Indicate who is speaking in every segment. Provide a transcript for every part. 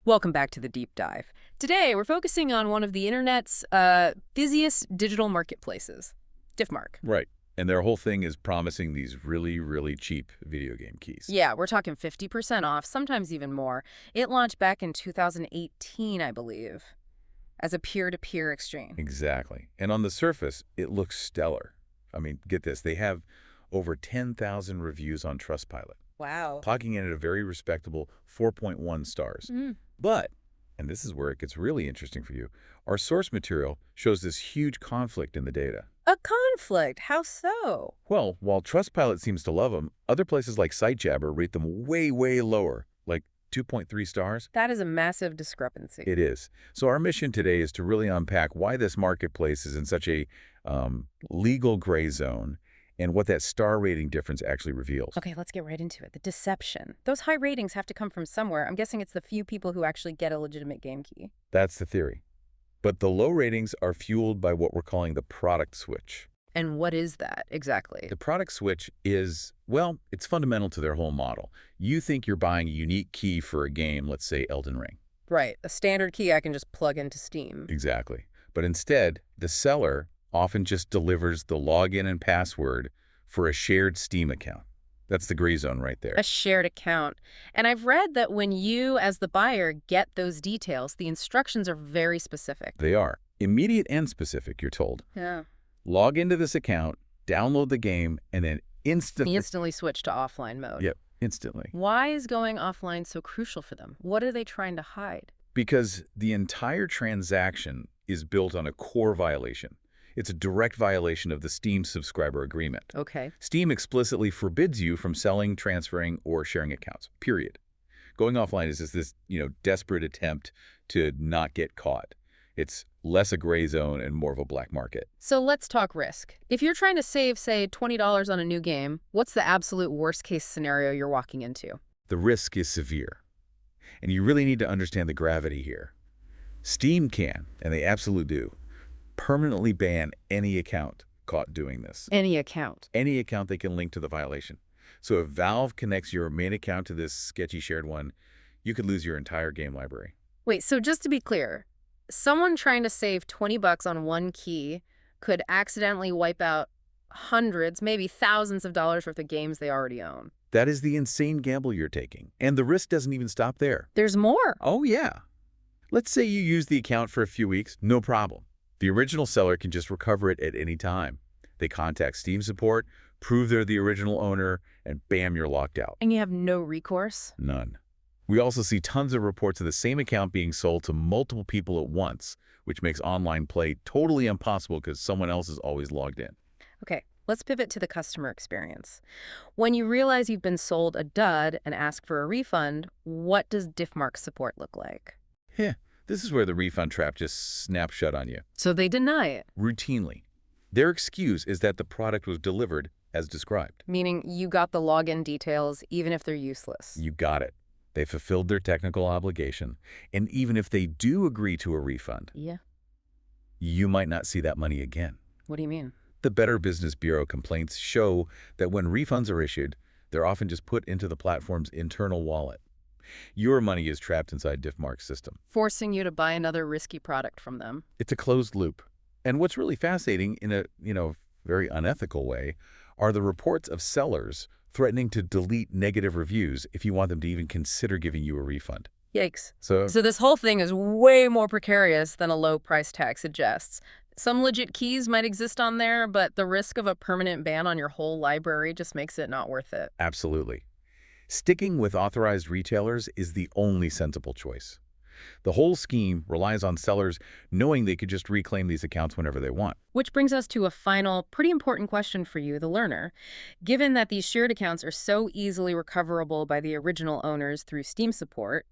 Speaker 1: Welcome back to the deep dive. Today, we're focusing on one of the internet's busiest digital marketplaces, Difmark.
Speaker 2: Right. And their whole thing is promising these really, really cheap video game keys.
Speaker 1: Yeah, we're talking 50% off, sometimes even more. It launched back in 2018, I believe, as a peer-to-peer exchange.
Speaker 2: Exactly. And on the surface, it looks stellar. I mean, get this. They have over 10,000 reviews on Trustpilot,
Speaker 1: Wow.
Speaker 2: clocking in at a very respectable 4.1 stars. But, and this is where it gets really interesting for you, our source material shows this huge conflict in the data.
Speaker 1: A conflict? How so?
Speaker 2: Well, while Trustpilot seems to love them, other places like SiteJabber rate them way, way lower, like 2.3 stars.
Speaker 1: That is a massive discrepancy.
Speaker 2: It is. So our mission today is to really unpack why this marketplace is in such a legal gray zone and what that star rating difference actually reveals.
Speaker 1: Okay, let's get right into it. The deception. Those high ratings have to come from somewhere. I'm guessing it's the few people who actually get a legitimate game key.
Speaker 2: That's the theory. But the low ratings are fueled by what we're calling the product switch.
Speaker 1: And what is that exactly?
Speaker 2: The product switch is, well, it's fundamental to their whole model. You think you're buying a unique key for a game, let's say Elden Ring.
Speaker 1: Right, a standard key I can just plug into Steam.
Speaker 2: Exactly. But instead, the seller often just delivers the login and password for a shared Steam account. That's the gray zone right there.
Speaker 1: A shared account. And I've read that when you, as the buyer, get those details, the instructions are very specific.
Speaker 2: They are. Immediate and specific, you're told.
Speaker 1: Yeah.
Speaker 2: Log into this account, download the game, and then
Speaker 1: Instantly switch to offline mode.
Speaker 2: Yep, instantly.
Speaker 1: Why is going offline so crucial for them? What are they trying to hide?
Speaker 2: Because the entire transaction is built on a core violation. It's a direct violation of the Steam subscriber agreement.
Speaker 1: Okay.
Speaker 2: Steam explicitly forbids you from selling, transferring, or sharing accounts, period. Going offline is just this, desperate attempt to not get caught. It's less a gray zone and more of a black market.
Speaker 1: So let's talk risk. If you're trying to save, say, $20 on a new game, what's the absolute worst-case scenario you're walking into?
Speaker 2: The risk is severe. And you really need to understand the gravity here. Steam can, and they absolutely do, permanently ban any account caught doing this.
Speaker 1: Any account.
Speaker 2: Any account they can link to the violation. So if Valve connects your main account to this sketchy shared one, you could lose your entire game library.
Speaker 1: Wait, so just to be clear, someone trying to save $20 on one key could accidentally wipe out hundreds, maybe thousands of dollars worth of games they already own.
Speaker 2: That is the insane gamble you're taking. And the risk doesn't even stop there.
Speaker 1: There's more.
Speaker 2: Oh, yeah. Let's say you use the account for a few weeks, no problem. The original seller can just recover it at any time. They contact Steam support, prove they're the original owner, and bam, you're locked out.
Speaker 1: And you have no recourse?
Speaker 2: None. We also see tons of reports of the same account being sold to multiple people at once, which makes online play totally impossible because someone else is always logged in.
Speaker 1: Okay, let's pivot to the customer experience. When you realize you've been sold a dud and ask for a refund, what does Difmark support look like?
Speaker 2: This is where the refund trap just snaps shut on you.
Speaker 1: So they deny it.
Speaker 2: Routinely. Their excuse is that the product was delivered as described.
Speaker 1: Meaning you got the login details even if they're useless.
Speaker 2: You got it. They fulfilled their technical obligation. And even if they do agree to a refund, you might not see that money again.
Speaker 1: What do you mean?
Speaker 2: The Better Business Bureau complaints show that when refunds are issued, they're often just put into the platform's internal wallet. Your money is trapped inside Difmark's system.
Speaker 1: Forcing you to buy another risky product from them.
Speaker 2: It's a closed loop. And what's really fascinating in a, very unethical way are the reports of sellers threatening to delete negative reviews if you want them to even consider giving you a refund.
Speaker 1: Yikes.
Speaker 2: So
Speaker 1: this whole thing is way more precarious than a low price tag suggests. Some legit keys might exist on there, but the risk of a permanent ban on your whole library just makes it not worth it.
Speaker 2: absolutely. Sticking with authorized retailers is the only sensible choice. The whole scheme relies on sellers knowing they could just reclaim these accounts whenever they want.
Speaker 1: Which brings us to a final, pretty important question for you, the learner. Given that these shared accounts are so easily recoverable by the original owners through Steam support,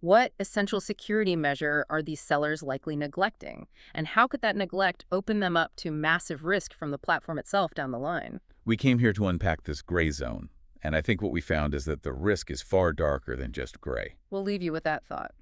Speaker 1: what essential security measure are these sellers likely neglecting? And how could that neglect open them up to massive risk from the platform itself down the line?
Speaker 2: We came here to unpack this gray zone, and I think what we found is that the risk is far darker than just gray.
Speaker 1: We'll leave you with that thought.